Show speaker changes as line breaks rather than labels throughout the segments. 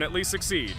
definitely succeed.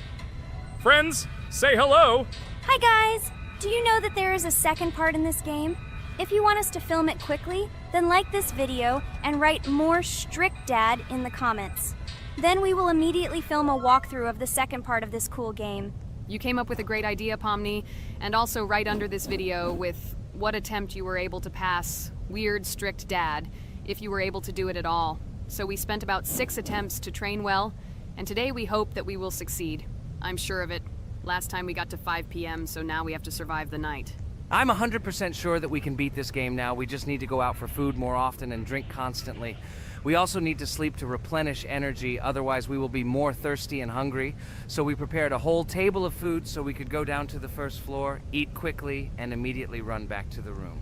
Friends, say hello!
Hi guys! Do you know that there is a second part in this game? If you want us to film it quickly, then like this video and write more strict dad in the comments. Then we will immediately film a walkthrough of the second part of this cool game.
You came up with a great idea, Pomni, and also right under this video with what attempt you were able to pass weird strict dad, if you were able to do it at all. So we spent about 6 attempts to train well, and today we hope that we will succeed. I'm sure of it. Last time we got to 5 p.m., so now we have to survive the night.
I'm 100% sure that we can beat this game now. We just need to go out for food more often and drink constantly. We also need to sleep to replenish energy, otherwise we will be more thirsty and hungry. So we prepared a whole table of food so we could go down to the first floor, eat quickly, and immediately run back to the room.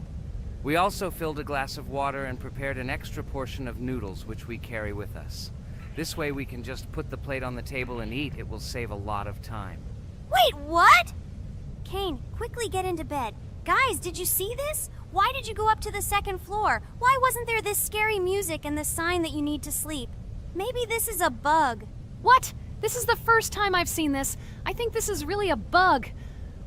We also filled a glass of water and prepared an extra portion of noodles, which we carry with us. This way we can just put the plate on the table and eat. It will save a lot of time.
Wait, what? Kane, quickly get into bed. Guys, did you see this? Why did you go up to the second floor? Why wasn't there this scary music and the sign that you need to sleep? Maybe this is a bug.
What? This is the first time I've seen this. I think this is really a bug.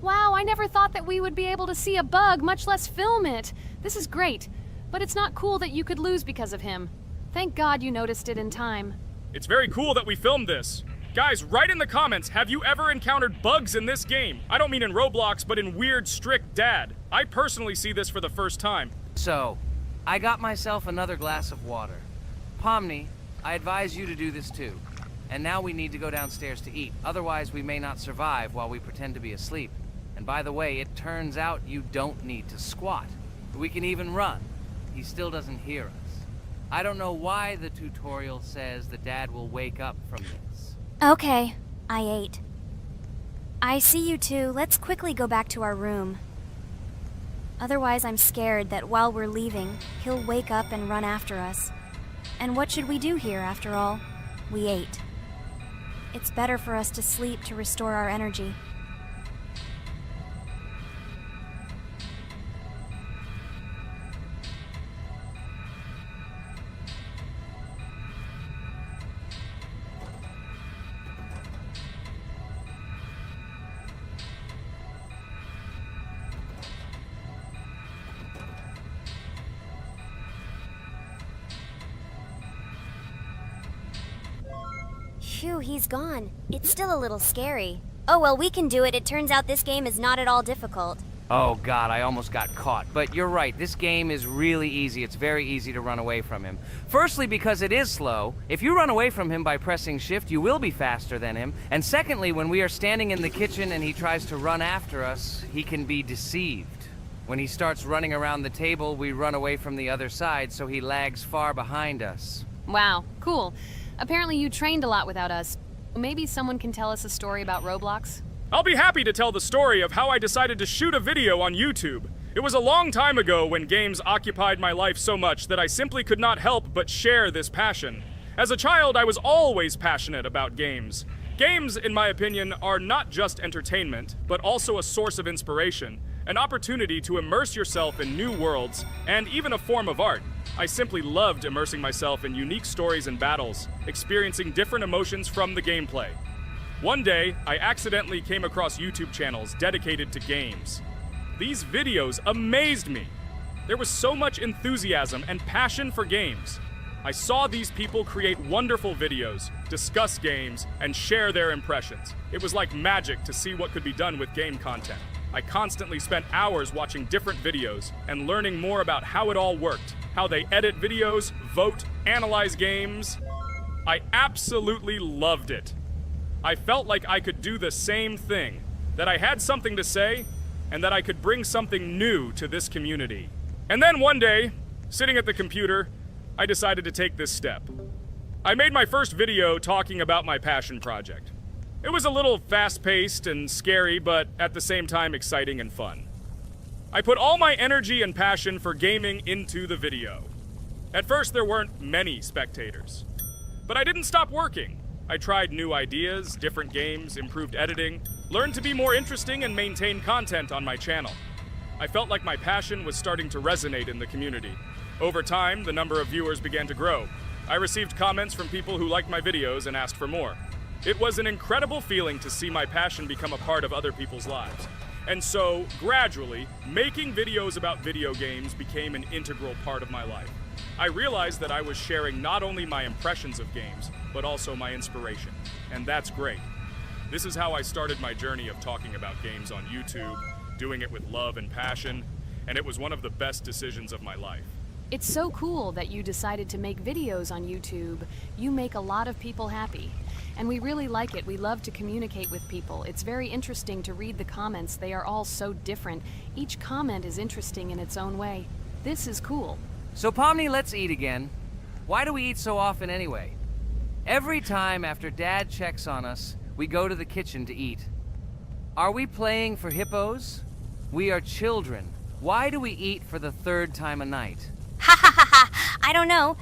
Wow, I never thought that we would be able to see a bug, much less film it. This is great, but it's not cool that you could lose because of him. Thank God you noticed it in time.
It's very cool that we filmed this. Guys, write in the comments, have you ever encountered bugs in this game? I don't mean in Roblox, but in Weird Strict Dad. I personally see this for the first time.
So, I got myself another glass of water. Pomni, I advise you to do this too. And now we need to go downstairs to eat. Otherwise, we may not survive while we pretend to be asleep. And by the way, it turns out you don't need to squat. We can even run. He still doesn't hear us. I don't know why the tutorial says that Dad will wake up from this.
Okay, I ate. I see you two. Let's quickly go back to our room. Otherwise, I'm scared that while we're leaving, he'll wake up and run after us. And what should we do here, after all? We ate. It's better for us to sleep to restore our energy. Phew, he's gone. It's still a little scary. Oh well, we can do it. It turns out this game is not at all difficult.
Oh God, I almost got caught. But you're right, this game is really easy. It's very easy to run away from him. Firstly, because it is slow. If you run away from him by pressing shift, you will be faster than him. And secondly, when we are standing in the kitchen and he tries to run after us, he can be deceived. When he starts running around the table, we run away from the other side, so he lags far behind us.
Wow, cool. Apparently you trained a lot without us. Maybe someone can tell us a story about Roblox?
I'll be happy to tell the story of how I decided to shoot a video on YouTube. It was a long time ago when games occupied my life so much that I simply could not help but share this passion. As a child, I was always passionate about games. Games, in my opinion, are not just entertainment, but also a source of inspiration, an opportunity to immerse yourself in new worlds, and even a form of art. I simply loved immersing myself in unique stories and battles, experiencing different emotions from the gameplay. One day, I accidentally came across YouTube channels dedicated to games. These videos amazed me. There was so much enthusiasm and passion for games. I saw these people create wonderful videos, discuss games, and share their impressions. It was like magic to see what could be done with game content. I constantly spent hours watching different videos and learning more about how it all worked, how they edit videos, vote, analyze games. I absolutely loved it. I felt like I could do the same thing, that I had something to say, and that I could bring something new to this community. And then one day, sitting at the computer, I decided to take this step. I made my first video talking about my passion project. It was a little fast-paced and scary, but at the same time exciting and fun. I put all my energy and passion for gaming into the video. At first, there weren't many spectators. But I didn't stop working. I tried new ideas, different games, improved editing, learned to be more interesting and maintain content on my channel. I felt like my passion was starting to resonate in the community. Over time, the number of viewers began to grow. I received comments from people who liked my videos and asked for more. It was an incredible feeling to see my passion become a part of other people's lives. And so, gradually, making videos about video games became an integral part of my life. I realized that I was sharing not only my impressions of games, but also my inspiration. And that's great. This is how I started my journey of talking about games on YouTube, doing it with love and passion, and it was one of the best decisions of my life.
It's so cool that you decided to make videos on YouTube. You make a lot of people happy. And we really like it. We love to communicate with people. It's very interesting to read the comments. They are all so different. Each comment is interesting in its own way. This is cool.
So Pomni, let's eat again. Why do we eat so often anyway? Every time after Dad checks on us, we go to the kitchen to eat. Are we playing for hippos? We are children. Why do we eat for the third time a night?
Ha ha ha ha! I don't know.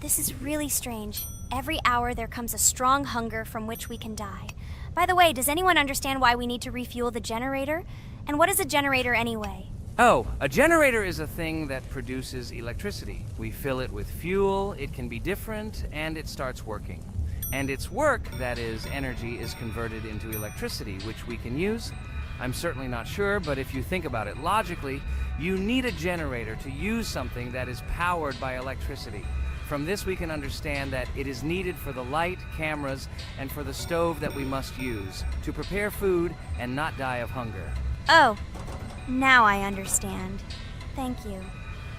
This is really strange. Every hour there comes a strong hunger from which we can die. By the way, does anyone understand why we need to refuel the generator? And what is a generator anyway?
Oh, a generator is a thing that produces electricity. We fill it with fuel, it can be different, and it starts working. And its work, that is, energy, is converted into electricity, which we can use. I'm certainly not sure, but if you think about it logically, you need a generator to use something that is powered by electricity. From this we can understand that it is needed for the light, cameras, and for the stove that we must use to prepare food and not die of hunger.
Oh, now I understand. Thank you.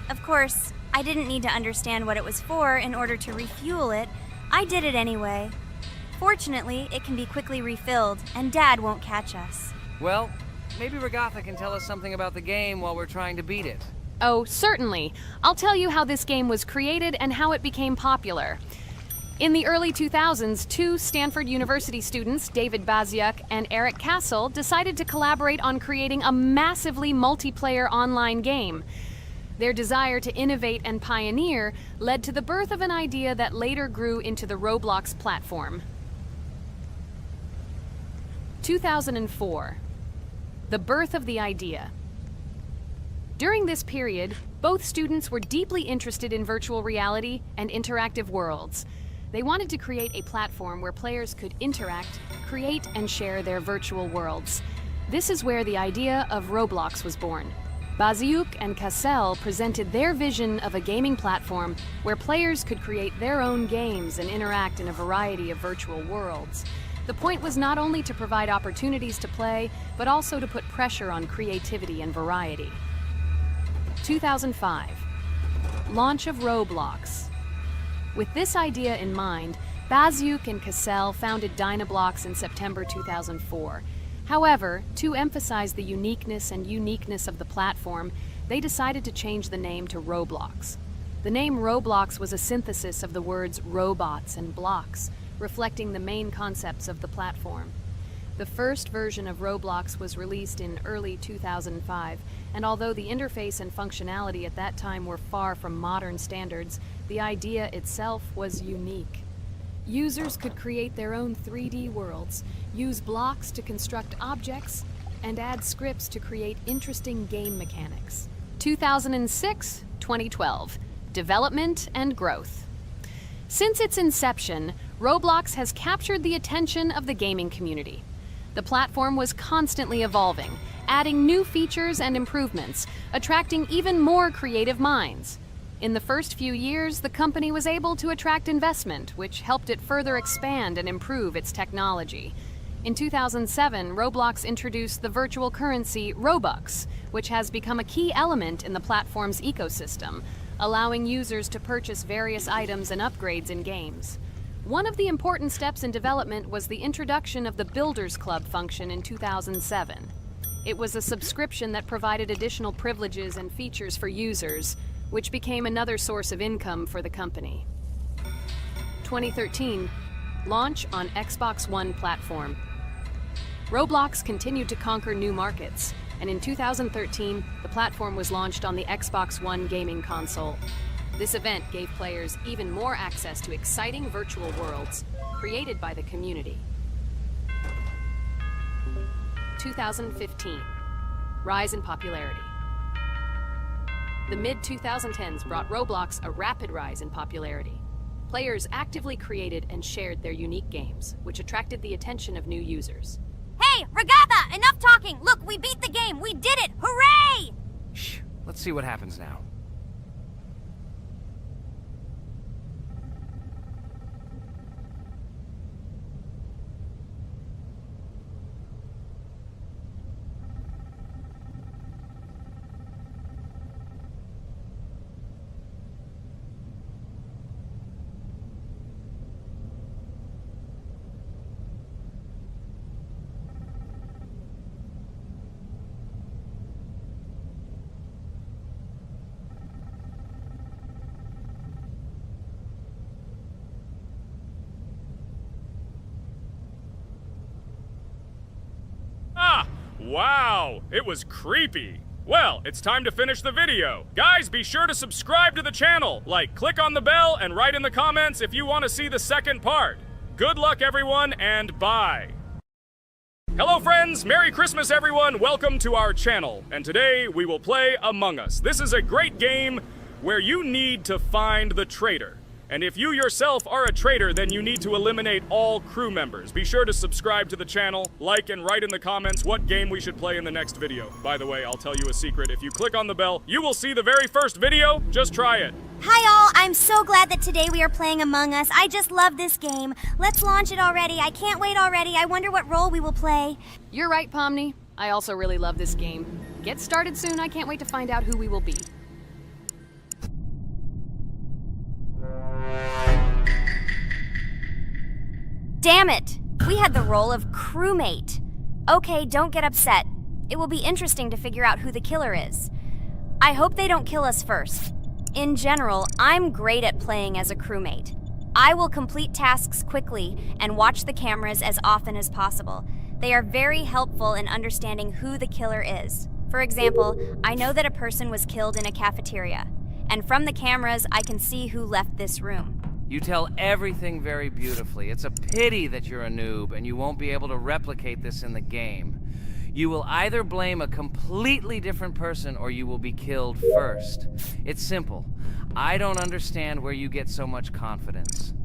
Of course, I didn't need to understand what it was for in order to refuel it. I did it anyway. Fortunately, it can be quickly refilled, and Dad won't catch us.
Well, maybe Regatha can tell us something about the game while we're trying to beat it.
Oh, certainly. I'll tell you how this game was created and how it became popular. In the early 2000s, two Stanford University students, David Baziuk and Eric Castle, decided to collaborate on creating a massively multiplayer online game. Their desire to innovate and pioneer led to the birth of an idea that later grew into the Roblox platform. 2004. The birth of the idea. During this period, both students were deeply interested in virtual reality and interactive worlds. They wanted to create a platform where players could interact, create, and share their virtual worlds. This is where the idea of Roblox was born. Baziuk and Cassell presented their vision of a gaming platform where players could create their own games and interact in a variety of virtual worlds. The point was not only to provide opportunities to play, but also to put pressure on creativity and variety. 2005. Launch of Roblox. With this idea in mind, Baziuk and Cassell founded Dynablocks in September 2004. However, to emphasize the uniqueness of the platform, they decided to change the name to Roblox. The name Roblox was a synthesis of the words robots and blocks, reflecting the main concepts of the platform. The first version of Roblox was released in early 2005, and although the interface and functionality at that time were far from modern standards, the idea itself was unique. Users could create their own 3D worlds, use blocks to construct objects, and add scripts to create interesting game mechanics. 2006-2012. Development and growth. Since its inception, Roblox has captured the attention of the gaming community. The platform was constantly evolving, adding new features and improvements, attracting even more creative minds. In the first few years, the company was able to attract investment, which helped it further expand and improve its technology. In 2007, Roblox introduced the virtual currency Robux, which has become a key element in the platform's ecosystem, allowing users to purchase various items and upgrades in games. One of the important steps in development was the introduction of the Builders Club function in 2007. It was a subscription that provided additional privileges and features for users, which became another source of income for the company. 2013, launch on Xbox One platform. Roblox continued to conquer new markets, and in 2013, the platform was launched on the Xbox One gaming console. This event gave players even more access to exciting virtual worlds created by the community. 2015, rise in popularity. The mid-2010s brought Roblox a rapid rise in popularity. players actively created and shared their unique games, which attracted the attention of new users.
Hey, Regatha, enough talking! Look, we beat the game! We did it! Hooray!
Shh, let's see what happens now.
Wow, it was creepy. Well, it's time to finish the video. Guys, be sure to subscribe to the channel, click on the bell, and write in the comments if you want to see the second part. Good luck, everyone, and bye. Hello, friends. Merry Christmas, everyone. Welcome to our channel. And today, we will play Among Us. This is a great game where you need to find the traitor. And if you yourself are a traitor, then you need to eliminate all crew members. Be sure to subscribe to the channel, like and write in the comments what game we should play in the next video. By the way, I'll tell you a secret. If you click on the bell, you will see the very first video. Just try it.
Hi all, I'm so glad that today we are playing Among Us. I just love this game. Let's launch it already. I can't wait already. I wonder what role we will play.
You're right, Pomni. I also really love this game. Get started soon. I can't wait to find out who we will be.
Damn it! We had the role of crewmate. Okay, don't get upset. It will be interesting to figure out who the killer is. I hope they don't kill us first. In general, I'm great at playing as a crewmate. I will complete tasks quickly and watch the cameras as often as possible. They are very helpful in understanding who the killer is. For example, I know that a person was killed in a cafeteria, and from the cameras, I can see who left this room.
You tell everything very beautifully. It's a pity that you're a noob and you won't be able to replicate this in the game. You will either blame a completely different person or you will be killed first. It's simple. I don't understand where you get so much confidence.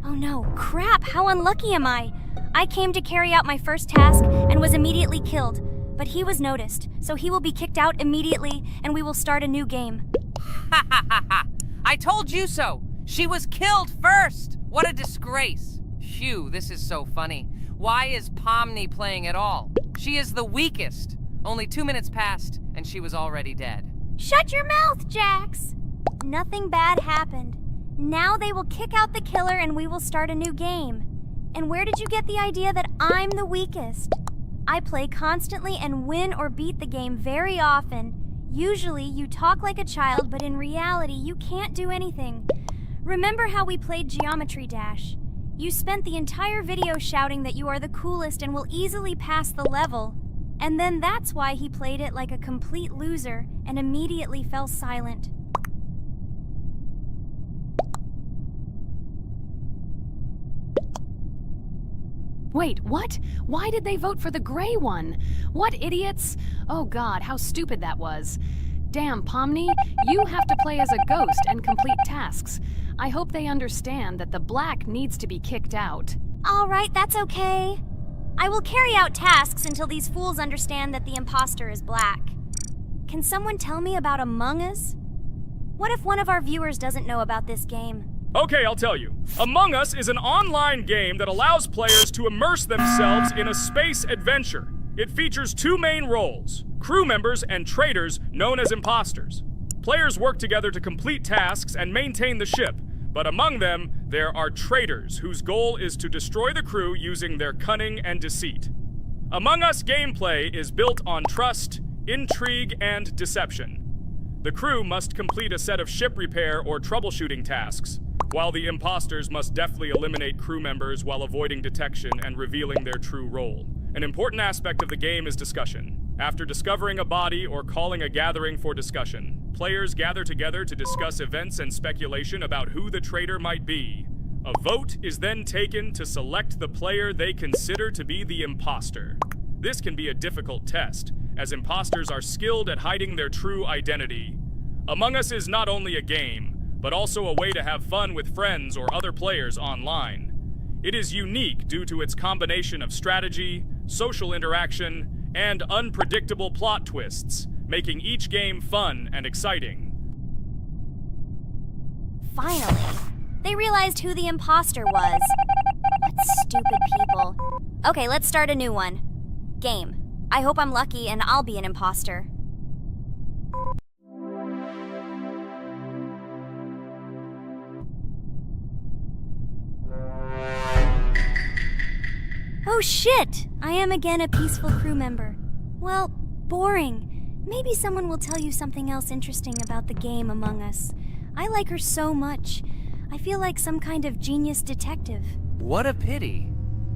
Oh no, crap, how unlucky am I? I came to carry out my first task and was immediately killed. But he was noticed, so he will be kicked out immediately, and we will start a new game.
Ha ha ha ha! I told you so! She was killed first! What a disgrace! Phew, this is so funny. Why is Pomni playing at all? She is the weakest. Only 2 minutes passed, and she was already dead.
Shut your mouth, Jax! Nothing bad happened. Now they will kick out the killer and we will start a new game. And where did you get the idea that I'm the weakest? I play constantly and win or beat the game very often. Usually, you talk like a child, but in reality, you can't do anything. Remember how we played Geometry Dash? You spent the entire video shouting that you are the coolest and will easily pass the level. And then that's why he played it like a complete loser and immediately fell silent.
Wait, what? Why did they vote for the gray one? What idiots? Oh god, how stupid that was. Damn, Pomni, you have to play as a ghost and complete tasks. I hope they understand that the black needs to be kicked out.
All right, that's okay. I will carry out tasks until these fools understand that the imposter is black. Can someone tell me about Among Us? What if one of our viewers doesn't know about this game?
Okay, I'll tell you. Among Us is an online game that allows players to immerse themselves in a space adventure. It features two main roles, crew members and traitors known as imposters. Players work together to complete tasks and maintain the ship, but among them, there are traitors whose goal is to destroy the crew using their cunning and deceit. Among Us gameplay is built on trust, intrigue, and deception. The crew must complete a set of ship repair or troubleshooting tasks, while the imposters must deftly eliminate crew members while avoiding detection and revealing their true role. An important aspect of the game is discussion. After discovering a body or calling a gathering for discussion, players gather together to discuss events and speculation about who the traitor might be. A vote is then taken to select the player they consider to be the imposter. This can be a difficult test, as imposters are skilled at hiding their true identity. Among Us is not only a game, but also a way to have fun with friends or other players online. It is unique due to its combination of strategy, social interaction, and unpredictable plot twists, making each game fun and exciting.
Finally, they realized who the imposter was. What stupid people. Okay, let's start a new one. Game. I hope I'm lucky and I'll be an imposter. Oh shit! I am again a peaceful crew member. Well, boring. Maybe someone will tell you something else interesting about the game Among Us. I like her so much. I feel like some kind of genius detective.
What a pity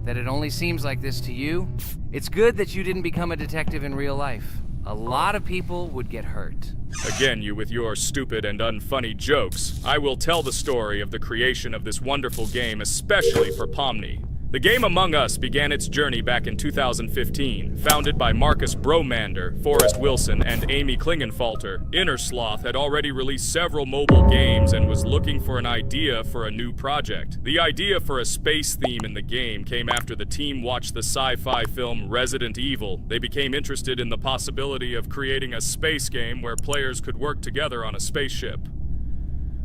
that it only seems like this to you. It's good that you didn't become a detective in real life. A lot of people would get hurt.
Again, you with your stupid and unfunny jokes. I will tell the story of the creation of this wonderful game, especially for Pomni. The game Among Us began its journey back in 2015. Founded by Marcus Bromander, Forrest Wilson, and Amy Klingenfalter, Innersloth had already released several mobile games and was looking for an idea for a new project. The idea for a space theme in the game came after the team watched the sci-fi film Resident Evil. They became interested in the possibility of creating a space game where players could work together on a spaceship.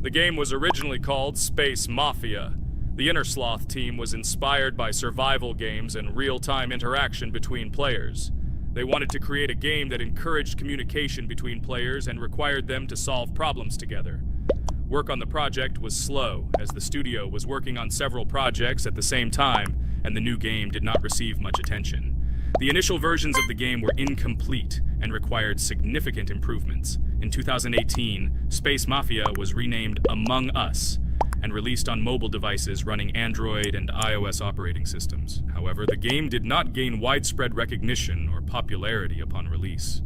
The game was originally called Space Mafia. The Innersloth team was inspired by survival games and real-time interaction between players. They wanted to create a game that encouraged communication between players and required them to solve problems together. Work on the project was slow, as the studio was working on several projects at the same time, and the new game did not receive much attention. The initial versions of the game were incomplete and required significant improvements. In 2018, Space Mafia was renamed Among Us, and released on mobile devices running Android and iOS operating systems. However, the game did not gain widespread recognition or popularity upon release.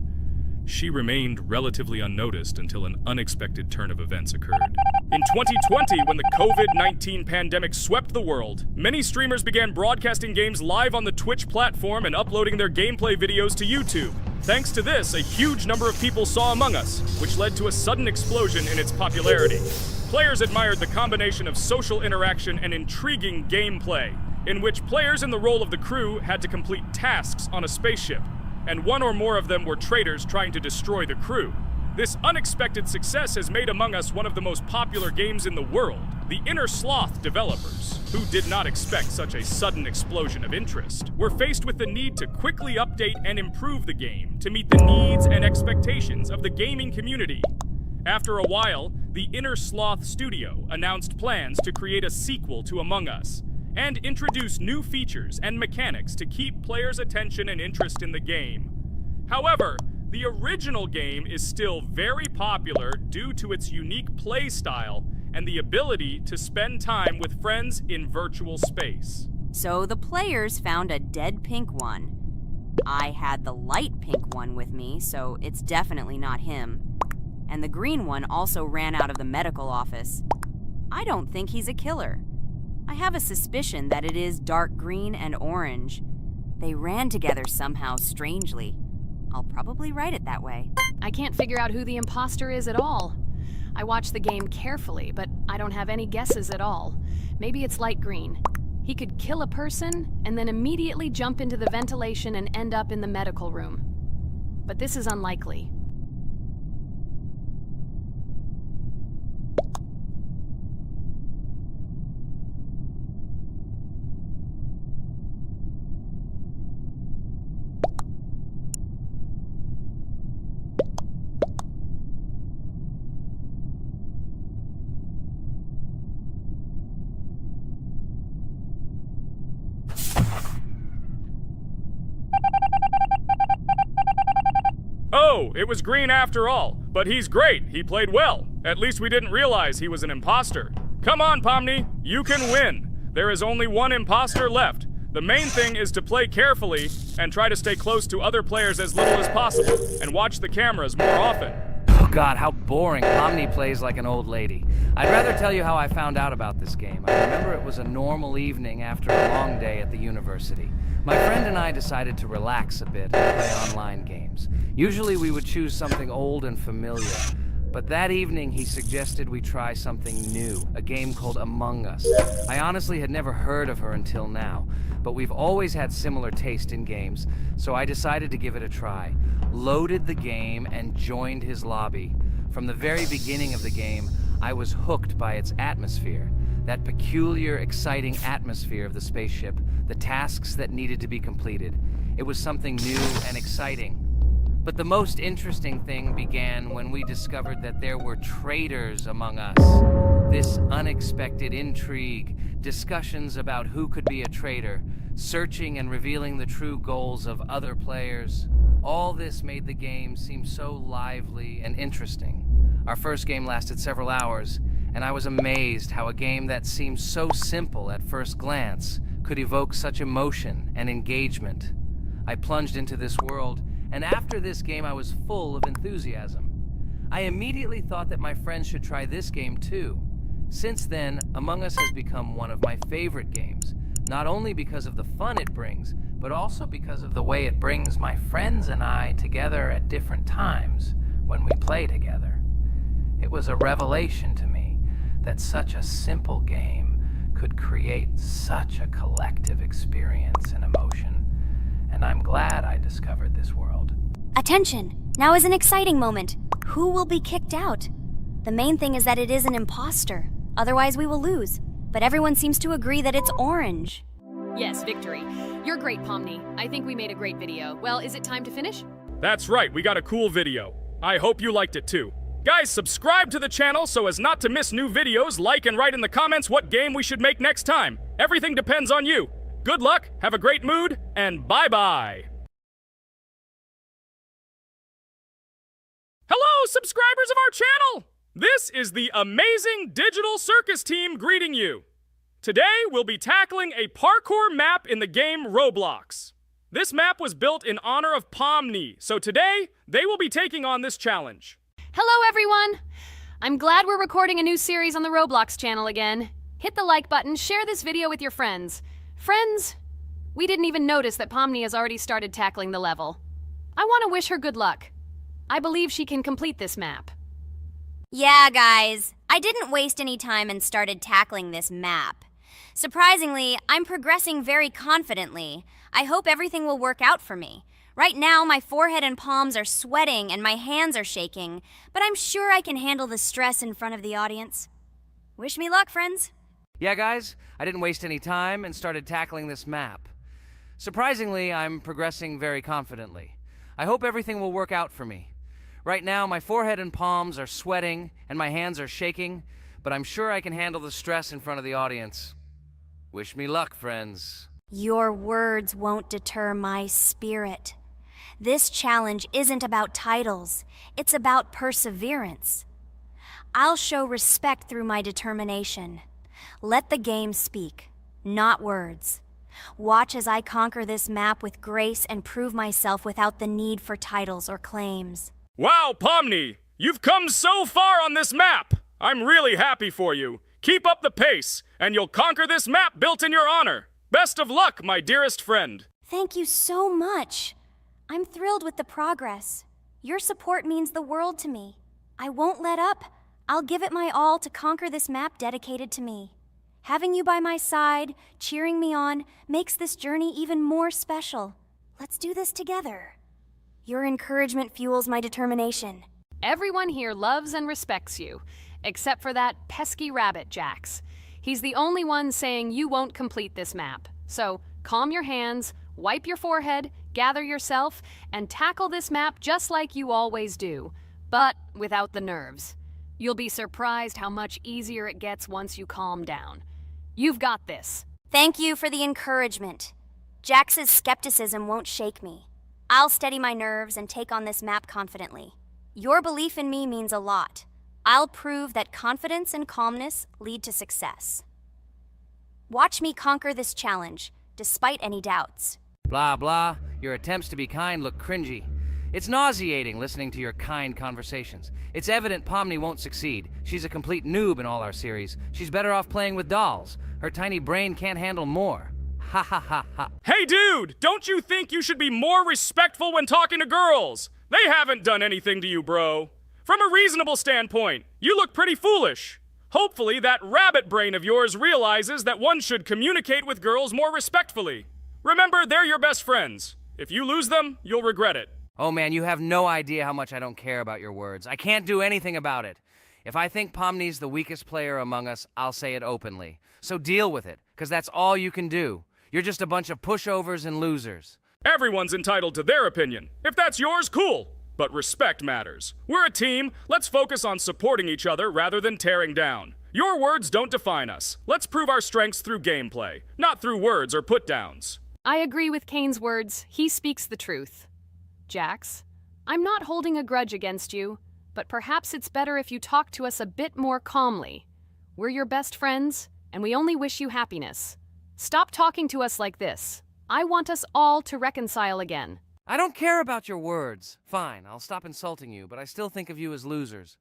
She remained relatively unnoticed until an unexpected turn of events occurred. In 2020, when the COVID-19 pandemic swept the world, many streamers began broadcasting games live on the Twitch platform and uploading their gameplay videos to YouTube. Thanks to this, a huge number of people saw Among Us, which led to a sudden explosion in its popularity. Players admired the combination of social interaction and intriguing gameplay, in which players in the role of the crew had to complete tasks on a spaceship, and one or more of them were traitors trying to destroy the crew. This unexpected success has made Among Us one of the most popular games in the world. The Innersloth developers, who did not expect such a sudden explosion of interest, were faced with the need to quickly update and improve the game to meet the needs and expectations of the gaming community. After a while, the Innersloth studio announced plans to create a sequel to Among Us and introduce new features and mechanics to keep players' attention and interest in the game. However, the original game is still very popular due to its unique play style and the ability to spend time with friends in virtual space.
So the players found a dead pink one. I had the light pink one with me, so it's definitely not him. And the green one also ran out of the medical office. I don't think he's a killer. I have a suspicion that it is dark green and orange. They ran together somehow strangely. I'll probably write it that way.
I can't figure out who the imposter is at all. I watched the game carefully, but I don't have any guesses at all. Maybe it's light green. He could kill a person and then immediately jump into the ventilation and end up in the medical room. But this is unlikely.
Oh, it was green after all. But he's great. He played well. At least we didn't realize he was an imposter. Come on, Pomni. You can win. There is only one imposter left. The main thing is to play carefully and try to stay close to other players as little as possible and watch the cameras more often.
Oh God, how boring. Pomni plays like an old lady. I'd rather tell you how I found out about this game. I remember it was a normal evening after a long day at the university. My friend and I decided to relax a bit and play online games. Usually we would choose something old and familiar, but that evening he suggested we try something new, a game called Among Us. I honestly had never heard of her until now, but we've always had similar taste in games, so I decided to give it a try. Loaded the game and joined his lobby. From the very beginning of the game, I was hooked by its atmosphere. That peculiar, exciting atmosphere of the spaceship, the tasks that needed to be completed. It was something new and exciting. But the most interesting thing began when we discovered that there were traitors among us. This unexpected intrigue, discussions about who could be a traitor, searching and revealing the true goals of other players. All this made the game seem so lively and interesting. Our first game lasted several hours, and I was amazed how a game that seemed so simple at first glance could evoke such emotion and engagement. I plunged into this world, and after this game I was full of enthusiasm. I immediately thought that my friends should try this game too. Since then, Among Us has become one of my favorite games, not only because of the fun it brings, but also because of the way it brings my friends and I together at different times when we play together. It was a revelation to me that such a simple game could create such a collective experience and emotion, and I'm glad I discovered this world.
Attention! Now is an exciting moment. Who will be kicked out? The main thing is that it is an imposter. Otherwise we will lose. But everyone seems to agree that it's orange.
Yes, victory. You're great, Pomni. I think we made a great video. Well, is it time to finish?
That's right, we got a cool video. I hope you liked it too. Guys, subscribe to the channel so as not to miss new videos, like and write in the comments what game we should make next time. Everything depends on you. Good luck, have a great mood, and bye-bye. Hello, subscribers of our channel! This is the amazing Digital Circus team greeting you. Today, we'll be tackling a parkour map in the game Roblox. This map was built in honor of Pomni, so today, they will be taking on this challenge.
Hello, everyone! I'm glad we're recording a new series on the Roblox channel again. Hit the like button, share this video with your friends. Friends, we didn't even notice that Pomni has already started tackling the level. I want to wish her good luck. I believe she can complete this map.
Yeah, guys. I didn't waste any time and started tackling this map. Surprisingly, I'm progressing very confidently. I hope everything will work out for me. Right now, my forehead and palms are sweating and my hands are shaking, but I'm sure I can handle the stress in front of the audience. Wish me luck, friends.
Yeah, guys, I didn't waste any time and started tackling this map. Surprisingly, I'm progressing very confidently. I hope everything will work out for me. Right now, my forehead and palms are sweating and my hands are shaking, but I'm sure I can handle the stress in front of the audience. Wish me luck, friends.
Your words won't deter my spirit. This challenge isn't about titles, it's about perseverance. I'll show respect through my determination. Let the game speak, not words. Watch as I conquer this map with grace and prove myself without the need for titles or claims.
Wow, Pomni! You've come so far on this map! I'm really happy for you. Keep up the pace, and you'll conquer this map built in your honor. Best of luck, my dearest friend.
Thank you so much. I'm thrilled with the progress. Your support means the world to me. I won't let up. I'll give it my all to conquer this map dedicated to me. Having you by my side, cheering me on, makes this journey even more special. Let's do this together. Your encouragement fuels my determination.
Everyone here loves and respects you, except for that pesky rabbit, Jax. He's the only one saying you won't complete this map. So, calm your hands, wipe your forehead, gather yourself, and tackle this map just like you always do, but without the nerves. You'll be surprised how much easier it gets once you calm down. You've got this.
Thank you for the encouragement. Jax's skepticism won't shake me. I'll steady my nerves and take on this map confidently. Your belief in me means a lot. I'll prove that confidence and calmness lead to success. Watch me conquer this challenge, despite any doubts.
Blah, blah. Your attempts to be kind look cringy. It's nauseating listening to your kind conversations. It's evident Pomni won't succeed. She's a complete noob in all our series. She's better off playing with dolls. Her tiny brain can't handle more. Ha ha ha ha.
Hey dude, don't you think you should be more respectful when talking to girls? They haven't done anything to you, bro. From a reasonable standpoint, you look pretty foolish. Hopefully that rabbit brain of yours realizes that one should communicate with girls more respectfully. Remember, they're your best friends. If you lose them, you'll regret it.
Oh man, you have no idea how much I don't care about your words. I can't do anything about it. If I think Pomni's the weakest player among us, I'll say it openly. So deal with it, because that's all you can do. You're just a bunch of pushovers and losers.
Everyone's entitled to their opinion. If that's yours, cool. But respect matters. We're a team. Let's focus on supporting each other rather than tearing down. Your words don't define us. Let's prove our strengths through gameplay, not through words or put-downs.
I agree with Kane's words. He speaks the truth. Jax, I'm not holding a grudge against you, but perhaps it's better if you talk to us a bit more calmly. We're your best friends, and we only wish you happiness. Stop talking to us like this. I want us all to reconcile again.
I don't care about your words. Fine, I'll stop insulting you, but I still think of you as losers.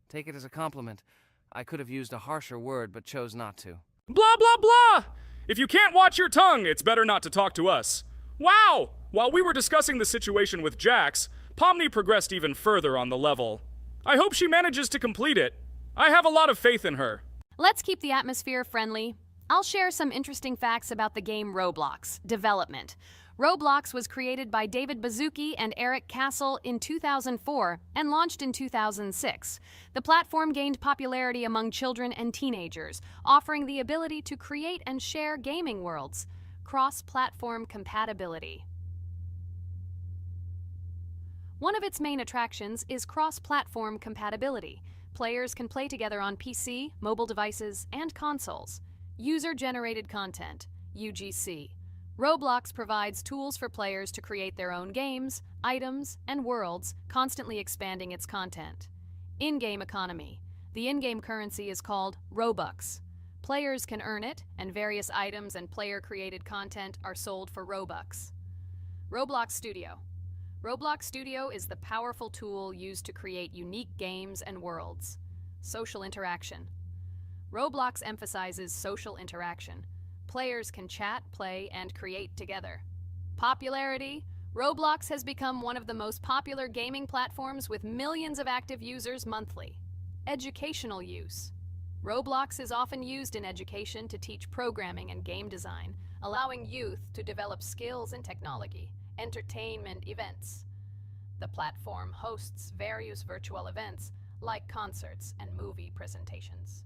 Take it as a compliment. I could have used a harsher word, but chose not to.
Blah, blah, blah! If you can't watch your tongue, it's better not to talk to us. Wow! While we were discussing the situation with Jax, Pomni progressed even further on the level. I hope she manages to complete it. I have a lot of faith in her.
Let's keep the atmosphere friendly. I'll share some interesting facts about the game Roblox. Development. Roblox was created by David Baszucki and Eric Castle in 2004 and launched in 2006. The platform gained popularity among children and teenagers, offering the ability to create and share gaming worlds. Cross-platform compatibility. One of its main attractions is cross-platform compatibility. Players can play together on PC, mobile devices, and consoles. User-generated content, UGC. Roblox provides tools for players to create their own games, items, and worlds, constantly expanding its content. In-game economy. The in-game currency is called Robux. Players can earn it, and various items and player-created content are sold for Robux. Roblox Studio. Roblox Studio is the powerful tool used to create unique games and worlds. Social interaction. Roblox emphasizes social interaction. Players can chat, play, and create together. Popularity. Roblox has become one of the most popular gaming platforms with millions of active users monthly. Educational use. Roblox is often used in education to teach programming and game design, allowing youth to develop skills in technology. Entertainment events. The platform hosts various virtual events like concerts and movie presentations.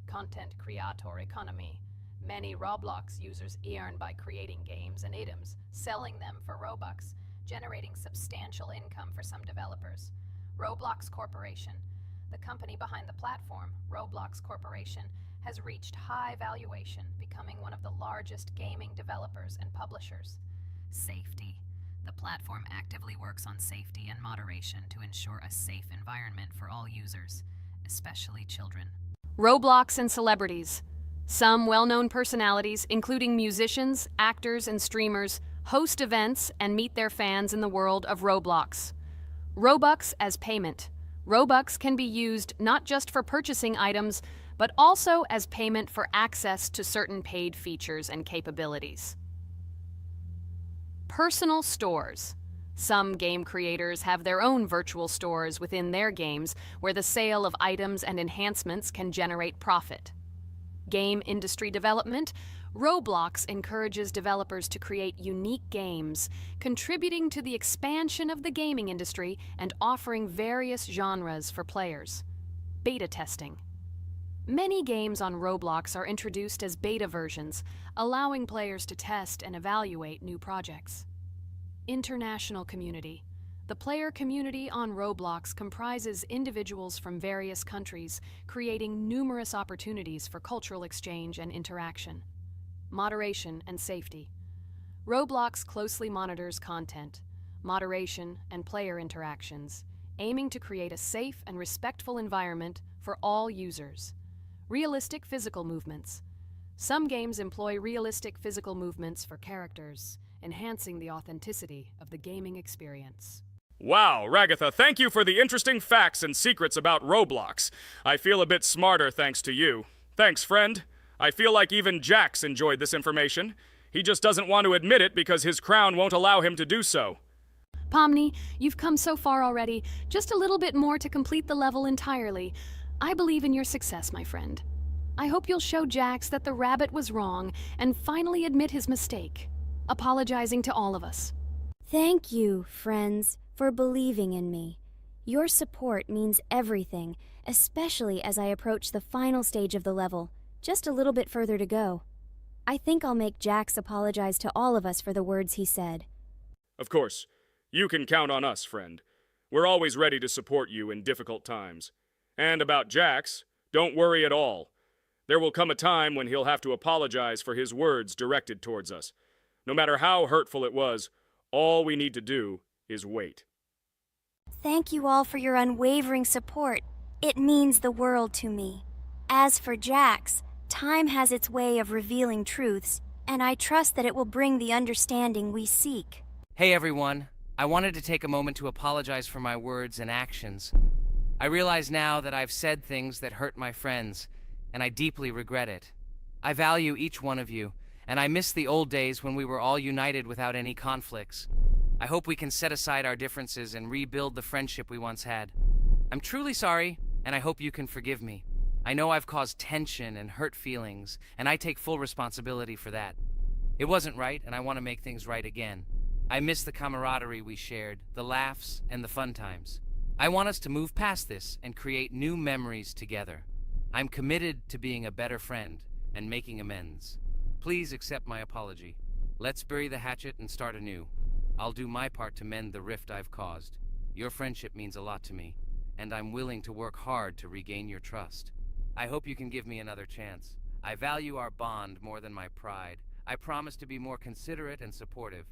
Content creator economy. Many Roblox users earn by creating games and items, selling them for Robux, generating substantial income for some developers. Roblox Corporation. The company behind the platform, Roblox Corporation, has reached high valuation, becoming one of the largest gaming developers and publishers. Safety. The platform actively works on safety and moderation to ensure a safe environment for all users, especially children. Roblox and celebrities. Some well-known personalities, including musicians, actors, and streamers, host events and meet their fans in the world of Roblox. Robux as payment. Robux can be used not just for purchasing items, but also as payment for access to certain paid features and capabilities. Personal stores. Some game creators have their own virtual stores within their games where the sale of items and enhancements can generate profit. Game industry development. Roblox encourages developers to create unique games, contributing to the expansion of the gaming industry and offering various genres for players. Beta testing. Many games on Roblox are introduced as beta versions, allowing players to test and evaluate new projects. International community. The player community on Roblox comprises individuals from various countries, creating numerous opportunities for cultural exchange and interaction. Moderation and safety. Roblox closely monitors content, moderation, and player interactions, aiming to create a safe and respectful environment for all users. Realistic physical movements. Some games employ realistic physical movements for characters, enhancing the authenticity of the gaming experience.
Wow, Ragatha, thank you for the interesting facts and secrets about Roblox. I feel a bit smarter thanks to you. Thanks, friend. I feel like even Jax enjoyed this information. He just doesn't want to admit it because his crown won't allow him to do so.
Pomni, you've come so far already. Just a little bit more to complete the level entirely. I believe in your success, my friend. I hope you'll show Jax that the rabbit was wrong and finally admit his mistake, apologizing to all of us.
Thank you, friends, for believing in me. Your support means everything, especially as I approach the final stage of the level, just a little bit further to go. I think I'll make Jax apologize to all of us for the words he said.
Of course, you can count on us, friend. We're always ready to support you in difficult times. And about Jax, don't worry at all. There will come a time when he'll have to apologize for his words directed towards us. No matter how hurtful it was, all we need to do is wait.
Thank you all for your unwavering support. It means the world to me. As for Jax, time has its way of revealing truths, and I trust that it will bring the understanding we seek.
Hey everyone, I wanted to take a moment to apologize for my words and actions. I realize now that I've said things that hurt my friends, and I deeply regret it. I value each one of you, and I miss the old days when we were all united without any conflicts. I hope we can set aside our differences and rebuild the friendship we once had. I'm truly sorry, and I hope you can forgive me. I know I've caused tension and hurt feelings, and I take full responsibility for that. It wasn't right, and I want to make things right again. I miss the camaraderie we shared, the laughs, and the fun times. I want us to move past this and create new memories together. I'm committed to being a better friend and making amends. Please accept my apology. Let's bury the hatchet and start anew. I'll do my part to mend the rift I've caused. Your friendship means a lot to me, and I'm willing to work hard to regain your trust. I hope you can give me another chance. I value our bond more than my pride. I promise to be more considerate and supportive.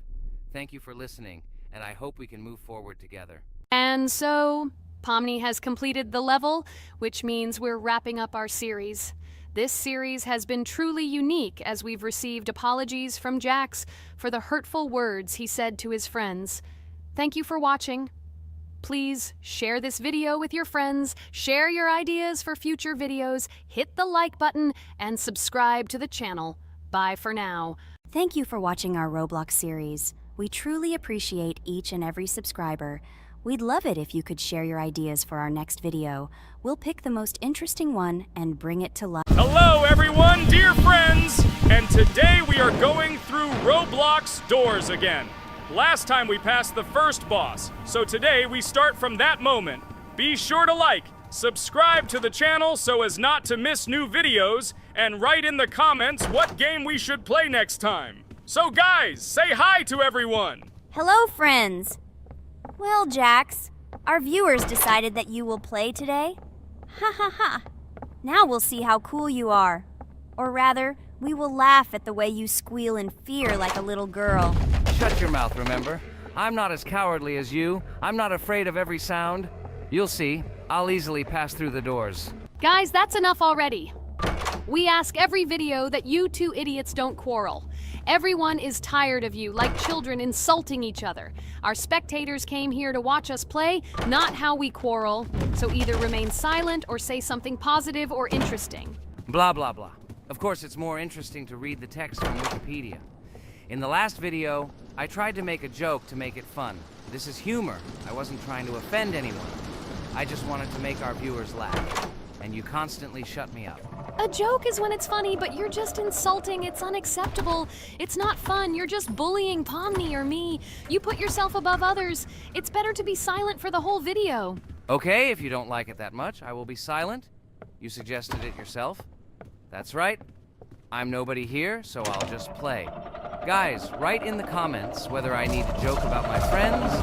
Thank you for listening, and I hope we can move forward together.
And so, Pomni has completed the level, which means we're wrapping up our series. This series has been truly unique as we've received apologies from Jax for the hurtful words he said to his friends. Thank you for watching. Please share this video with your friends, share your ideas for future videos, hit the like button, and subscribe to the channel. Bye for now.
Thank you for watching our Roblox series. We truly appreciate each and every subscriber. We'd love it if you could share your ideas for our next video. We'll pick the most interesting one and bring it to life.
Hello everyone, dear friends! And today we are going through Roblox doors again. Last time we passed the first boss, so today we start from that moment. Be sure to like, subscribe to the channel so as not to miss new videos, and write in the comments what game we should play next time. So guys, say hi to everyone!
Hello, friends! Well, Jax, our viewers decided that you will play today. Ha ha ha! Now we'll see how cool you are. Or rather, we will laugh at the way you squeal in fear like a little girl.
Shut your mouth, remember? I'm not as cowardly as you. I'm not afraid of every sound. You'll see. I'll easily pass through the doors.
Guys, that's enough already. We ask every video that you two idiots don't quarrel. Everyone is tired of you, like children insulting each other. Our spectators came here to watch us play, not how we quarrel. So either remain silent or say something positive or interesting.
Blah, blah, blah. Of course, it's more interesting to read the text from Wikipedia. In the last video, I tried to make a joke to make it fun. This is humor. I wasn't trying to offend anyone. I just wanted to make our viewers laugh. And you constantly shut me up.
A joke is when it's funny, but you're just insulting. It's unacceptable. It's not fun. You're just bullying Pomni or me. You put yourself above others. It's better to be silent for the whole video.
Okay, if you don't like it that much, I will be silent. You suggested it yourself. That's right. I'm nobody here, so I'll just play. Guys, write in the comments whether I need to joke about my friends,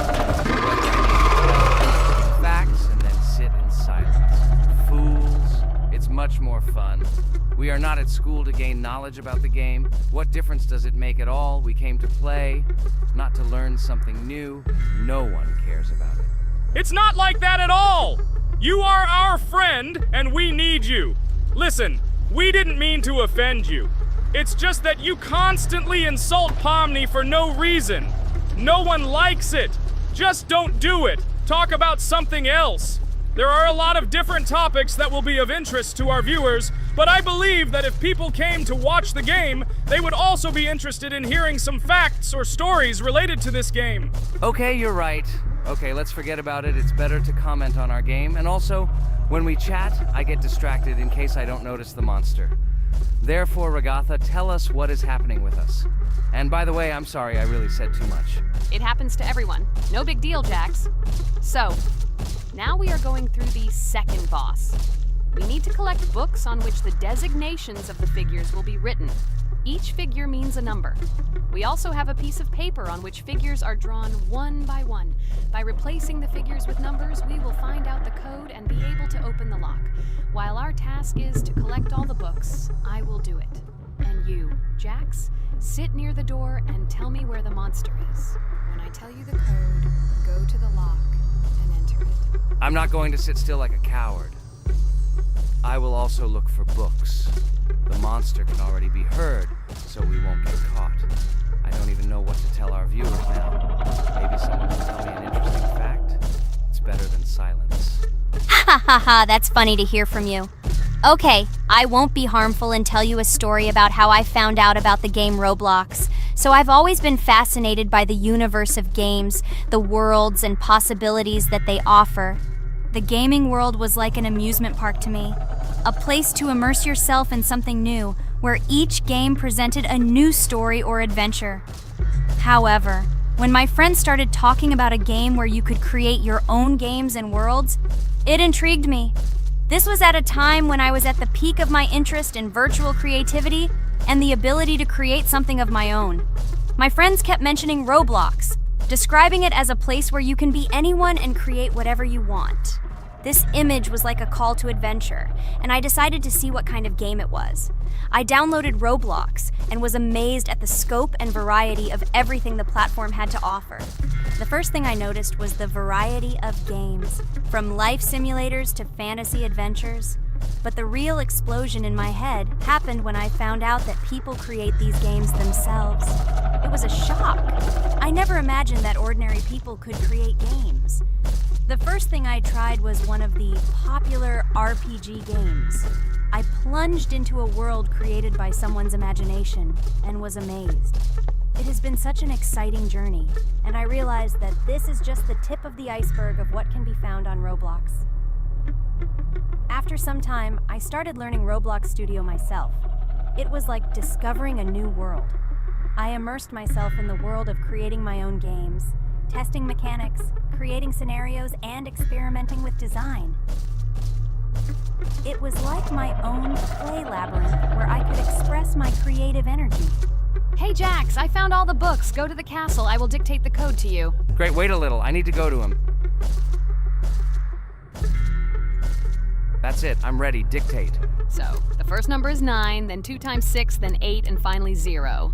or whether I need to facts and then sit in silence. Fools. It's much more fun. We are not at school to gain knowledge about the game. What difference does it make at all? We came to play, not to learn something new. No one cares about it.
It's not like that at all! You are our friend, and we need you. Listen, we didn't mean to offend you. It's just that you constantly insult Pomni for no reason. No one likes it. Just don't do it. Talk about something else. There are a lot of different topics that will be of interest to our viewers, but I believe that if people came to watch the game, they would also be interested in hearing some facts or stories related to this game.
Okay, you're right. Okay, let's forget about it. It's better to comment on our game. And also, when we chat, I get distracted in case I don't notice the monster. Therefore, Ragatha, tell us what is happening with us. And by the way, I'm sorry, I really said too much.
It happens to everyone. No big deal, Jax. So, now we are going through the second boss. We need to collect books on which the designations of the figures will be written. Each figure means a number. We also have a piece of paper on which figures are drawn one by one. By replacing the figures with numbers, we will find out the code and be able to open the lock. While our task is to collect all the books, I will do it. And you, Jax, sit near the door and tell me where the monster is. When I tell you the code, go to the lock and enter it.
I'm not going to sit still like a coward. I will also look for books. The monster can already be heard, so we won't get caught. I don't even know what to tell our viewers now. Maybe someone will tell me an interesting fact. It's better than silence.
Ha ha ha, that's funny to hear from you. Okay, I won't be harmful and tell you a story about how I found out about the game Roblox. So I've always been fascinated by the universe of games, the worlds and possibilities that they offer. The gaming world was like an amusement park to me, a place to immerse yourself in something new, where each game presented a new story or adventure. However, when my friends started talking about a game where you could create your own games and worlds, it intrigued me. This was at a time when I was at the peak of my interest in virtual creativity and the ability to create something of my own. My friends kept mentioning Roblox, describing it as a place where you can be anyone and create whatever you want. This image was like a call to adventure, and I decided to see what kind of game it was. I downloaded Roblox and was amazed at the scope and variety of everything the platform had to offer. The first thing I noticed was the variety of games, from life simulators to fantasy adventures. But the real explosion in my head happened when I found out that people create these games themselves. It was a shock. I never imagined that ordinary people could create games. The first thing I tried was one of the popular RPG games. I plunged into a world created by someone's imagination and was amazed. It has been such an exciting journey, and I realized that this is just the tip of the iceberg of what can be found on Roblox. After some time, I started learning Roblox Studio myself. It was like discovering a new world. I immersed myself in the world of creating my own games, testing mechanics, creating scenarios, and experimenting with design. It was like my own play labyrinth where I could express my creative energy.
Hey Jax, I found all the books. Go to the castle. I will dictate the code to you.
Great, wait a little. I need to go to him. That's it. I'm ready. Dictate.
So, the first number is 9, then 2 times 6, then 8, and finally 0.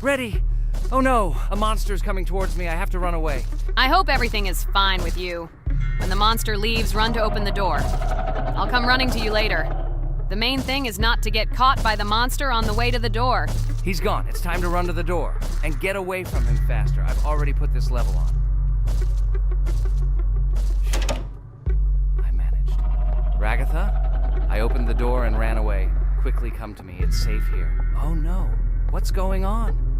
Ready! Oh no! A monster's coming towards me. I have to run away.
I hope everything is fine with you. When the monster leaves, run to open the door. I'll come running to you later. The main thing is not to get caught by the monster on the way to the door.
He's gone. It's time to run to the door. And get away from him faster. I've already put this level on. I managed. Ragatha? I opened the door and ran away. Quickly come to me. It's safe here. Oh no. What's going on?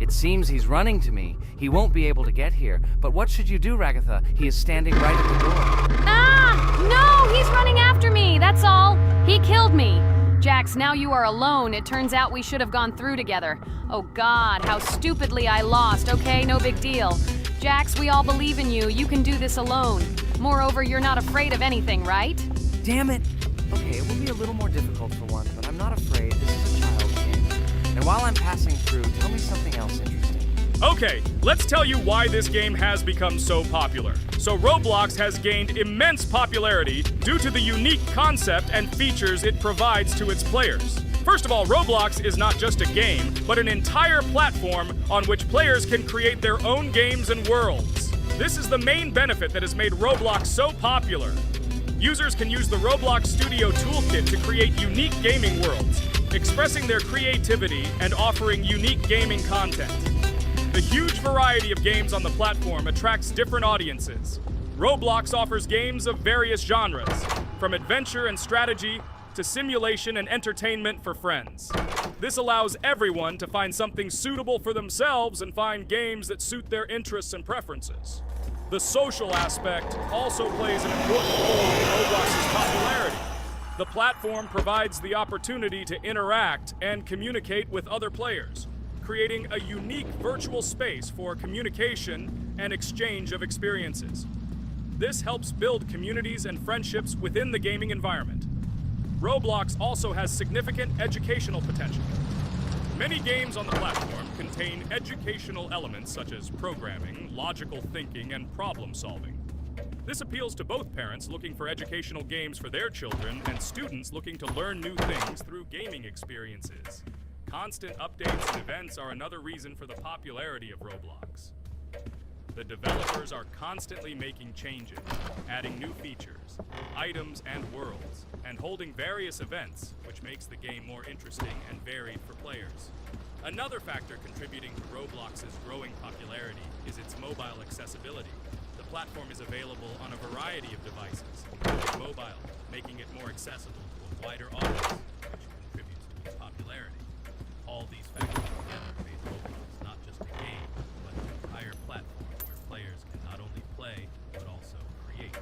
It seems he's running to me. He won't be able to get here. But what should you do, Ragatha? He is standing right at the door.
Ah! No! He's running after me! That's all! He killed me! Jax, now you are alone. It turns out we should have gone through together. Oh God, how stupidly I lost. Okay, no big deal. Jax, we all believe in you. You can do this alone. Moreover, you're not afraid of anything, right?
Damn it! Okay, it will be a little more difficult for one, but I'm not afraid. This is a child's game. And while I'm passing through, tell me something else interesting.
Okay, let's tell you why this game has become so popular. So Roblox has gained immense popularity due to the unique concept and features it provides to its players. First of all, Roblox is not just a game, but an entire platform on which players can create their own games and worlds. This is the main benefit that has made Roblox so popular. Users can use the Roblox Studio toolkit to create unique gaming worlds, expressing their creativity and offering unique gaming content. The huge variety of games on the platform attracts different audiences. Roblox offers games of various genres, from adventure and strategy to simulation and entertainment for friends. This allows everyone to find something suitable for themselves and find games that suit their interests and preferences. The social aspect also plays an important role in Roblox's popularity. The platform provides the opportunity to interact and communicate with other players, creating a unique virtual space for communication and exchange of experiences. This helps build communities and friendships within the gaming environment. Roblox also has significant educational potential. Many games on the platform contain educational elements such as programming, logical thinking, and problem solving. This appeals to both parents looking for educational games for their children and students looking to learn new things through gaming experiences. Constant updates and events are another reason for the popularity of Roblox. The developers are constantly making changes, adding new features, items, and worlds, and holding various events, which makes the game more interesting and varied for players. Another factor contributing to Roblox's growing popularity is its mobile accessibility. The platform is available on a variety of devices, including mobile, making it more accessible to a wider audience, which contributes to its popularity. All these factors together make Roblox not just a game, but an entire platform where players can not only play, but also create,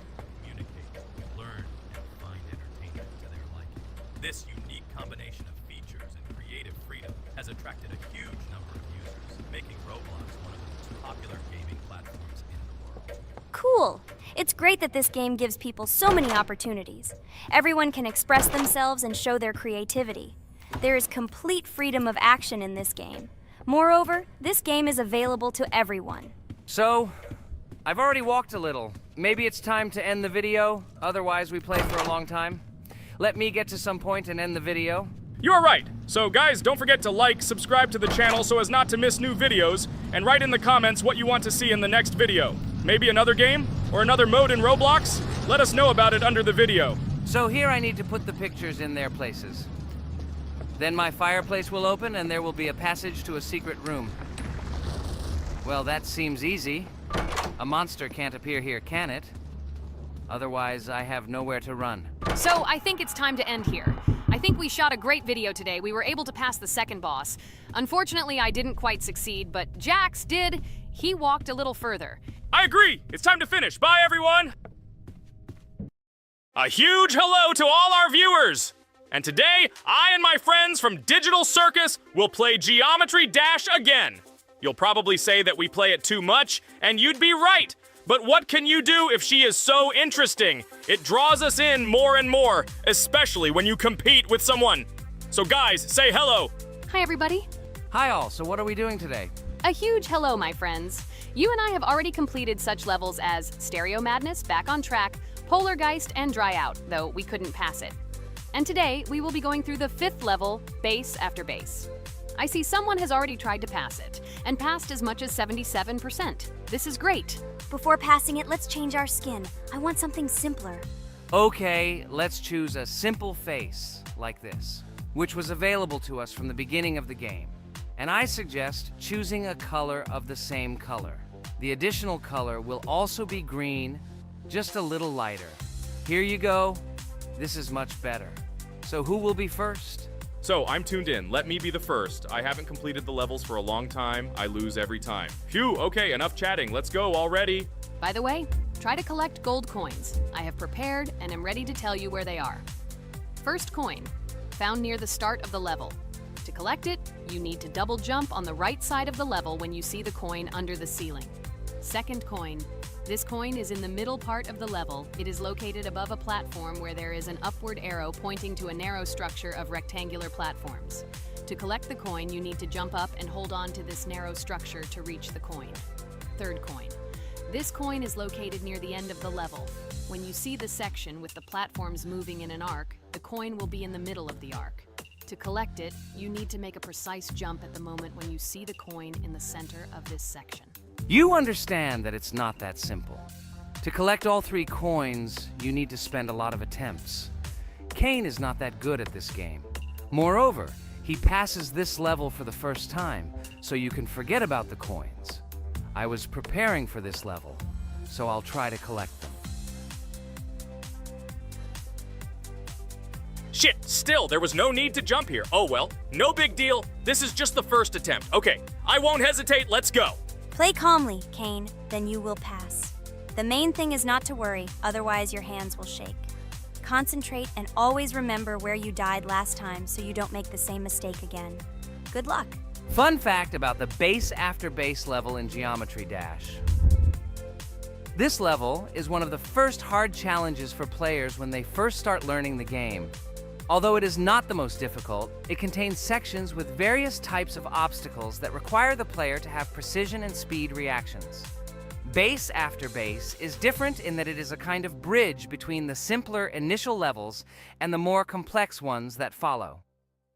communicate, learn, and find entertainment to their liking. This unique combination of features and creative freedom has attracted a huge number of users, making Roblox one of the most popular gaming platforms in the world.
Cool! It's great that this game gives people so many opportunities. Everyone can express themselves and show their creativity. There is complete freedom of action in this game. Moreover, this game is available to everyone.
So, I've already walked a little. Maybe it's time to end the video, otherwise we play for a long time. Let me get to some point and end the video.
You are right. So guys, don't forget to like, subscribe to the channel so as not to miss new videos, and write in the comments what you want to see in the next video. Maybe another game? Or another mode in Roblox? Let us know about it under the video.
So here I need to put the pictures in their places. Then my fireplace will open and there will be a passage to a secret room. Well, that seems easy. A monster can't appear here, can it? Otherwise, I have nowhere to run.
So I think it's time to end here. I think we shot a great video today. We were able to pass the second boss. Unfortunately, I didn't quite succeed, but Jax did. He walked a little further.
I agree! It's time to finish. Bye, everyone! A huge hello to all our viewers! And today, I and my friends from Digital Circus will play Geometry Dash again. You'll probably say that we play it too much, and you'd be right. But what can you do if she is so interesting? It draws us in more and more, especially when you compete with someone. So guys, say hello.
Hi, everybody.
Hi all, so what are we doing today?
A huge hello, my friends. You and I have already completed such levels as Stereo Madness, Back on Track, Polargeist, and Dry Out, though we couldn't pass it. And today, we will be going through the 5th level, base after base. I see someone has already tried to pass it, and passed as much as 77%. This is great.
Before passing it, let's change our skin. I want something simpler.
Okay, let's choose a simple face, like this, which was available to us from the beginning of the game. And I suggest choosing a color of the same color. The additional color will also be green, just a little lighter. Here you go. This is much better. So who will be first?
So, I'm tuned in. Let me be the first. I haven't completed the levels for a long time. I lose every time. Phew, okay, enough chatting. Let's go already.
By the way, try to collect gold coins. I have prepared and am ready to tell you where they are. First coin, found near the start of the level. To collect it, you need to double jump on the right side of the level when you see the coin under the ceiling. Second coin. This coin is in the middle part of the level. It is located above a platform where there is an upward arrow pointing to a narrow structure of rectangular platforms. To collect the coin, you need to jump up and hold on to this narrow structure to reach the coin. Third coin. This coin is located near the end of the level. When you see the section with the platforms moving in an arc, the coin will be in the middle of the arc. To collect it, you need to make a precise jump at the moment when you see the coin in the center of this section.
You understand that it's not that simple. To collect all 3 coins, you need to spend a lot of attempts. Kane is not that good at this game. Moreover, he passes this level for the first time, so you can forget about the coins. I was preparing for this level, so I'll try to collect them.
Shit, still, there was no need to jump here. Oh well, no big deal. This is just the first attempt. Okay, I won't hesitate, let's go.
Play calmly, Kane, then you will pass. The main thing is not to worry, otherwise your hands will shake. Concentrate and always remember where you died last time so you don't make the same mistake again. Good luck.
Fun fact about the base after base level in Geometry Dash. This level is one of the first hard challenges for players when they first start learning the game. Although it is not the most difficult, it contains sections with various types of obstacles that require the player to have precision and speed reactions. Base after base is different in that it is a kind of bridge between the simpler initial levels and the more complex ones that follow.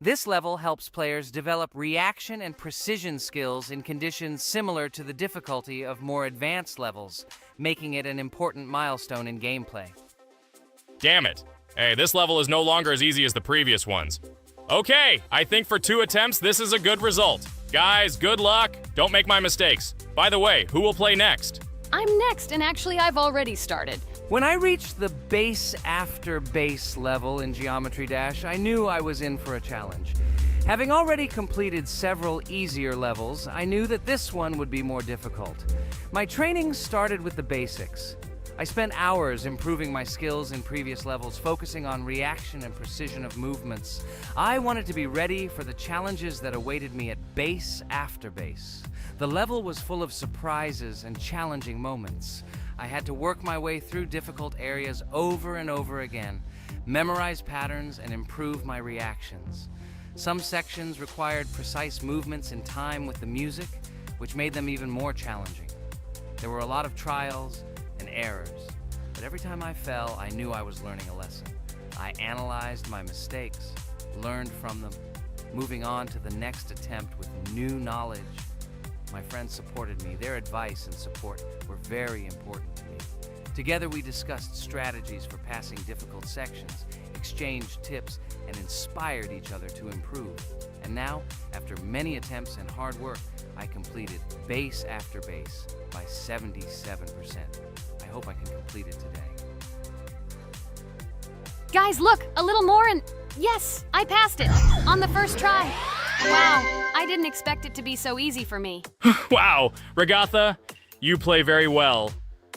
This level helps players develop reaction and precision skills in conditions similar to the difficulty of more advanced levels, making it an important milestone in gameplay.
Damn it. Hey, this level is no longer as easy as the previous ones. Okay, I think for 2 attempts, this is a good result. Guys, good luck. Don't make my mistakes. By the way, who will play next?
I'm next, and actually I've already started.
When I reached the base after base level in Geometry Dash, I knew I was in for a challenge. Having already completed several easier levels, I knew that this one would be more difficult. My training started with the basics. I spent hours improving my skills in previous levels, focusing on reaction and precision of movements. I wanted to be ready for the challenges that awaited me at base after base. The level was full of surprises and challenging moments. I had to work my way through difficult areas over and over again, memorize patterns, and improve my reactions. Some sections required precise movements in time with the music, which made them even more challenging. There were a lot of trials and errors, but every time I fell, I knew I was learning a lesson. I analyzed my mistakes, learned from them, moving on to the next attempt with new knowledge. My friends supported me. Their advice and support were very important to me. Together we discussed strategies for passing difficult sections, exchanged tips, and inspired each other to improve. And now, after many attempts and hard work, I completed base after base by 77%. I hope I can complete it today.
Guys, look, a little more and yes, I passed it on the first try. Wow, I didn't expect it to be so easy for me.
Wow, Regatha, you play very well.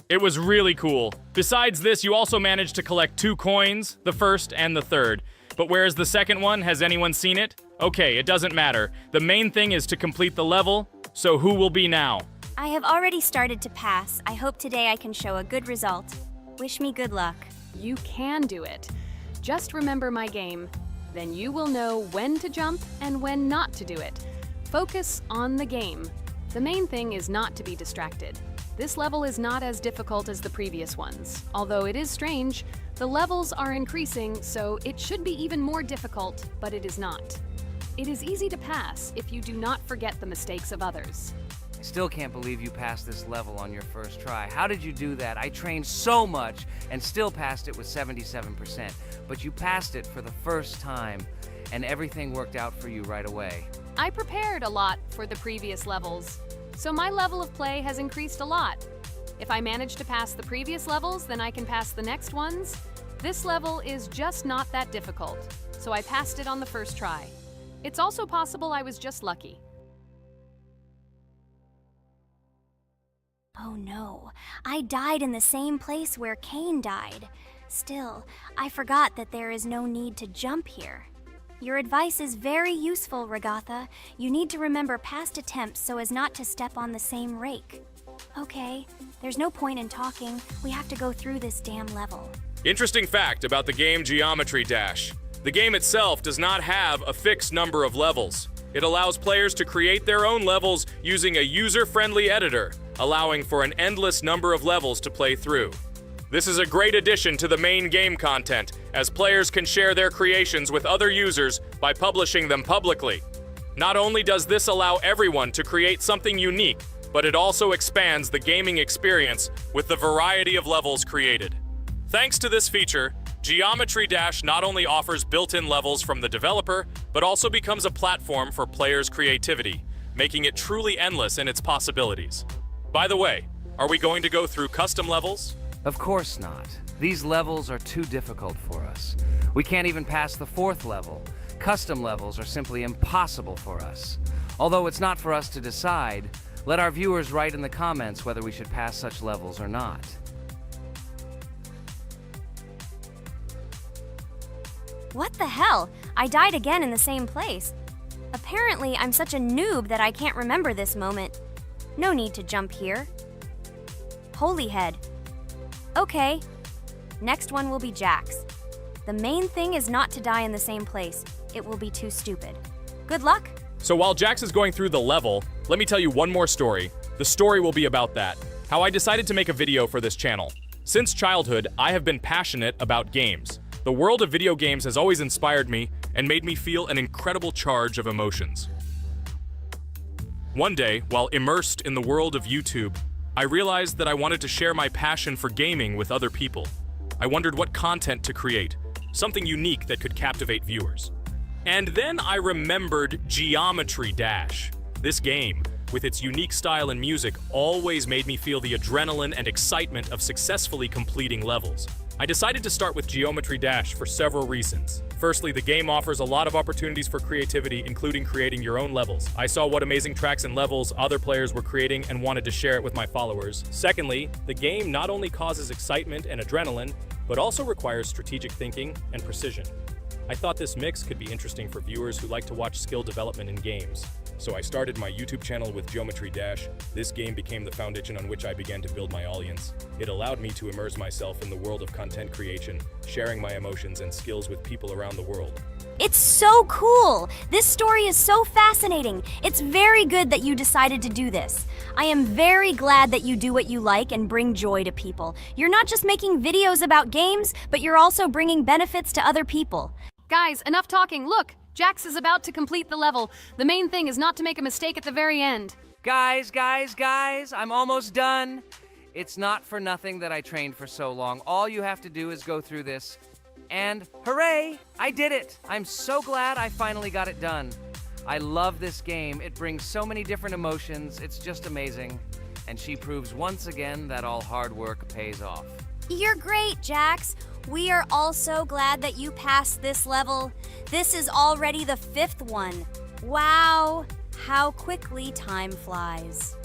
It was really cool. Besides this, you also managed to collect 2 coins, the first and the third. But where's the second one? Has anyone seen it? Okay, it doesn't matter. The main thing is to complete the level, so who will be now?
I have already started to pass. I hope today I can show a good result. Wish me good luck.
You can do it. Just remember my game. Then you will know when to jump and when not to do it. Focus on the game. The main thing is not to be distracted. This level is not as difficult as the previous ones. Although it is strange, the levels are increasing, so it should be even more difficult, but it is not. It is easy to pass if you do not forget the mistakes of others.
I still can't believe you passed this level on your first try. How did you do that? I trained so much and still passed it with 77%. But you passed it for the first time, and everything worked out for you right away.
I prepared a lot for the previous levels, so my level of play has increased a lot. If I manage to pass the previous levels, then I can pass the next ones. This level is just not that difficult, so I passed it on the first try. It's also possible I was just lucky.
Oh no, I died in the same place where Kane died. Still, I forgot that there is no need to jump here. Your advice is very useful, Regatha. You need to remember past attempts so as not to step on the same rake. Okay, there's no point in talking. We have to go through this damn level.
Interesting fact about the game Geometry Dash. The game itself does not have a fixed number of levels. It allows players to create their own levels using a user-friendly editor, allowing for an endless number of levels to play through. This is a great addition to the main game content, as players can share their creations with other users by publishing them publicly. Not only does this allow everyone to create something unique, but it also expands the gaming experience with the variety of levels created. Thanks to this feature, Geometry Dash not only offers built-in levels from the developer, but also becomes a platform for players' creativity, making it truly endless in its possibilities. By the way, are we going to go through custom levels?
Of course not. These levels are too difficult for us. We can't even pass the 4th level. Custom levels are simply impossible for us. Although it's not for us to decide, let our viewers write in the comments whether we should pass such levels or not.
What the hell? I died again in the same place. Apparently, I'm such a noob that I can't remember this moment. No need to jump here. Holy head. Okay. Next one will be Jax. The main thing is not to die in the same place. It will be too stupid. Good luck.
So while Jax is going through the level, let me tell you one more story. The story will be about that. How I decided to make a video for this channel. Since childhood, I have been passionate about games. The world of video games has always inspired me and made me feel an incredible charge of emotions. One day, while immersed in the world of YouTube, I realized that I wanted to share my passion for gaming with other people. I wondered what content to create, something unique that could captivate viewers. And then I remembered Geometry Dash. This game, with its unique style and music, always made me feel the adrenaline and excitement of successfully completing levels. I decided to start with Geometry Dash for several reasons. Firstly, the game offers a lot of opportunities for creativity, including creating your own levels. I saw what amazing tracks and levels other players were creating and wanted to share it with my followers. Secondly, the game not only causes excitement and adrenaline, but also requires strategic thinking and precision. I thought this mix could be interesting for viewers who like to watch skill development in games. So I started my YouTube channel with Geometry Dash. This game became the foundation on which I began to build my audience. It allowed me to immerse myself in the world of content creation, sharing my emotions and skills with people around the world.
It's so cool! This story is so fascinating. It's very good that you decided to do this. I am very glad that you do what you like and bring joy to people. You're not just making videos about games, but you're also bringing benefits to other people.
Guys, enough talking. Look, Jax is about to complete the level. The main thing is not to make a mistake at the very end.
Guys, I'm almost done. It's not for nothing that I trained for so long. All you have to do is go through this. And hooray, I did it. I'm so glad I finally got it done. I love this game. It brings so many different emotions. It's just amazing. And she proves once again that all hard work pays off.
You're great, Jax. We are all so glad that you passed this level. This is already the 5th one. Wow, how quickly time flies.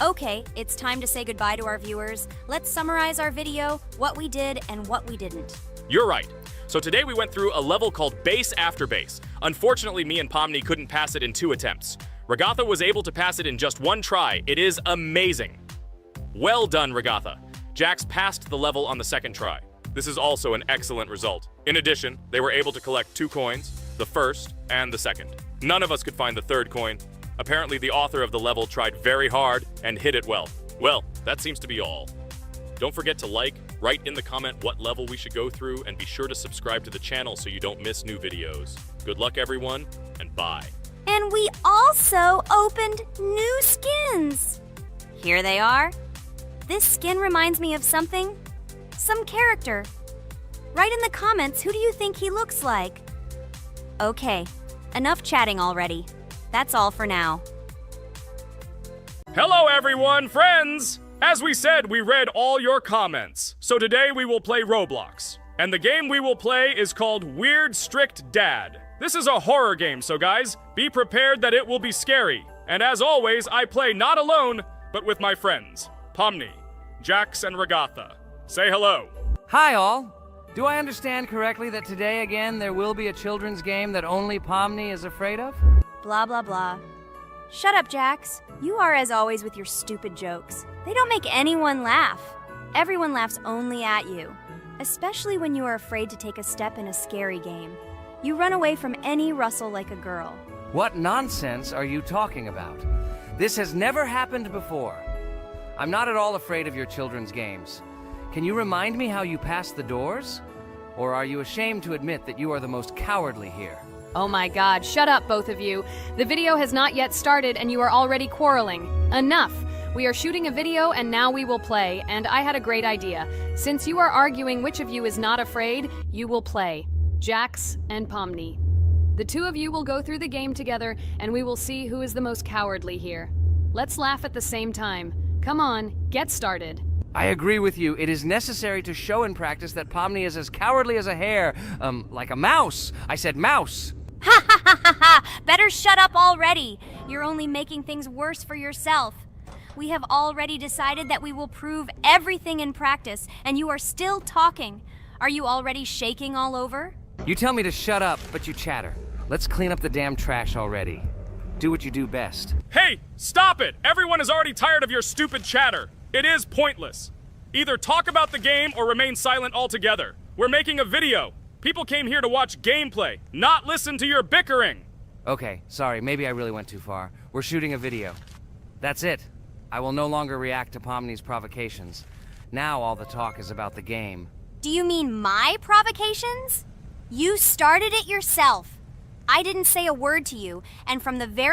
Okay, it's time to say goodbye to our viewers. Let's summarize our video, what we did and what we didn't.
You're right. So today we went through a level called Base After Base. Unfortunately, me and Pomni couldn't pass it in 2 attempts. Regatha was able to pass it in just 1 try. It is amazing. Well done, Regatha. Jax passed the level on the 2nd try. This is also an excellent result. In addition, they were able to collect 2 coins, the 1st and the 2nd. None of us could find the 3rd coin. Apparently, the author of the level tried very hard and hit it well. Well, that seems to be all. Don't forget to like, write in the comment what level we should go through, and be sure to subscribe to the channel so you don't miss new videos. Good luck, everyone, and bye.
And we also opened new skins.
Here they are.
This skin reminds me of something. Some character. Write in the comments, who do you think he looks like? Okay, enough chatting already. That's all for now.
Hello, everyone, friends! As we said, we read all your comments. So today we will play Roblox. And the game we will play is called Weird Strict Dad. This is a horror game, so guys, be prepared that it will be scary. And as always, I play not alone, but with my friends, Pomni, Jax, and Regatha. Say hello.
Hi all. Do I understand correctly that today again there will be a children's game that only Pomni is afraid of?
Blah, blah, blah. Shut up, Jax. You are as always with your stupid jokes. They don't make anyone laugh. Everyone laughs only at you. Especially when you are afraid to take a step in a scary game. You run away from any rustle like a girl.
What nonsense are you talking about? This has never happened before. I'm not at all afraid of your children's games. Can you remind me how you passed the doors? Or are you ashamed to admit that you are the most cowardly here?
Oh my god, shut up, both of you. The video has not yet started and you are already quarreling. Enough. We are shooting a video and now we will play, and I had a great idea. Since you are arguing which of you is not afraid, you will play. Jax and Pomni. The two of you will go through the game together, and we will see who is the most cowardly here. Let's laugh at the same time. Come on, get started.
I agree with you. It is necessary to show in practice that Pomni is as cowardly as a hare. Like a mouse. I said mouse.
Ha ha ha ha ha! Better shut up already. You're only making things worse for yourself. We have already decided that we will prove everything in practice, and you are still talking. Are you already shaking all over?
You tell me to shut up, but you chatter. Let's clean up the damn trash already. Do what you do best.
Hey, stop it! Everyone is already tired of your stupid chatter. It is pointless. Either talk about the game or remain silent altogether. We're making a video. People came here to watch gameplay, not listen to your bickering.
Okay, sorry, maybe I really went too far. We're shooting a video. That's it. I will no longer react to Pomni's provocations. Now all the talk is about the game.
Do you mean my provocations? You started it yourself. I didn't say a word to you, and from the very